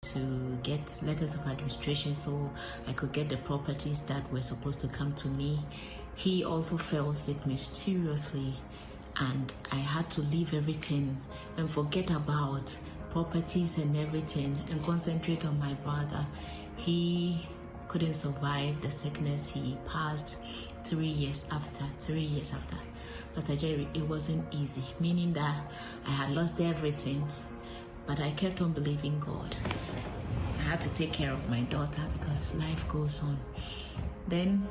to get letters of administration so I could get the properties that were supposed to come to me. He also fell sick mysteriously, and I had to leave everything and forget about properties and everything and concentrate on my brother. He couldn't survive the sickness. He passed 3 years after. Pastor Jerry, it wasn't easy, meaning that I had lost everything, but I kept on believing God. I had to take care of my daughter because life goes on. Then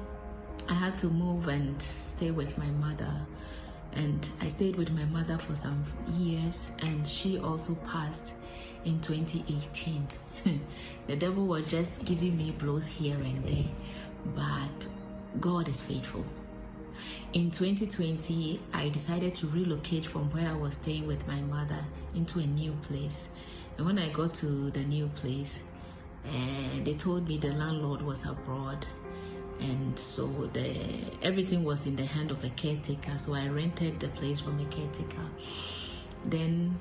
I had to move and stay with my mother, and I stayed with my mother for some years, and she also passed in 2018. The devil was just giving me blows here and there, but God is faithful. In 2020, I decided to relocate from where I was staying with my mother into a new place. And when I got to the new place, they told me the landlord was abroad, and so everything was in the hand of a caretaker. So I rented the place from a caretaker. Then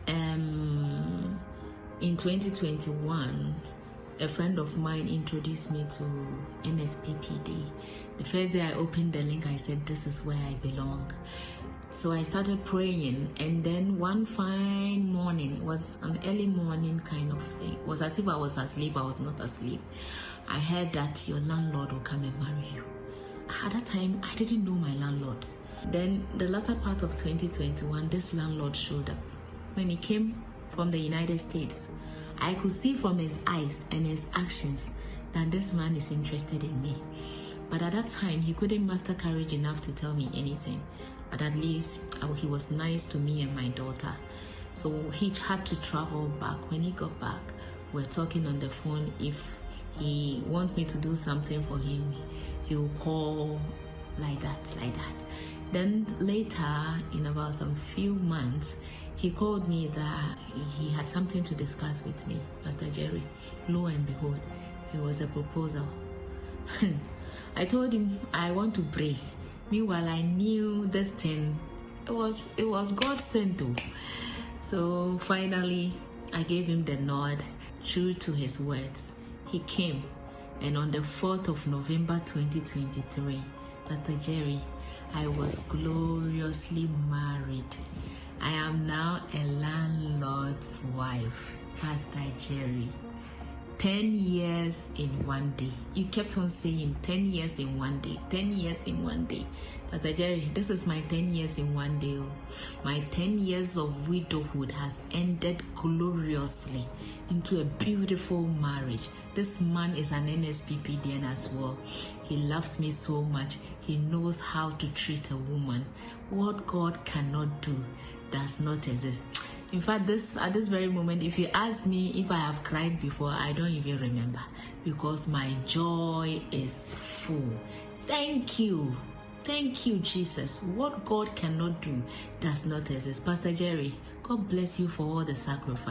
in 2021, a friend of mine introduced me to NSPPD. The first day I opened the link, I said, this is where I belong. So I started praying, and then one fine morning, it was an early morning kind of thing. It was as if I was asleep. I was not asleep. I heard that your landlord will come and marry you. At that time, I didn't know my landlord. Then the latter part of 2021, this landlord showed up. When he came from the United States, I could see from his eyes and his actions that this man is interested in me. But at that time, he couldn't muster courage enough to tell me anything. But at least he was nice to me and my daughter. So he had to travel back. When he got back, we're talking on the phone. If he wants me to do something for him, he will call like that. Then later, in about some few months, he called me that he had something to discuss with me. Pastor Jerry, lo and behold, it was a proposal. I told him I want to pray. Meanwhile, I knew this thing, it was God sent to. So finally, I gave him the nod. True to his words, he came, and on the 4th of November 2023, Pastor Jerry, I was gloriously married. I am now a landlord's wife. Pastor Jerry, 10 years in one day. You kept on saying 10 years in one day, 10 years in one day. Pastor Jerry, this is my 10 years in one day. My 10 years of widowhood has ended gloriously into a beautiful marriage. This man is an NSPPDN as well. He loves me so much. He knows how to treat a woman. What God cannot do does not exist. In fact, at this very moment, if you ask me if I have cried before, I don't even remember, because my joy is full. Thank you, Jesus. What God cannot do does not exist. Pastor Jerry, God bless you for all the sacrifice.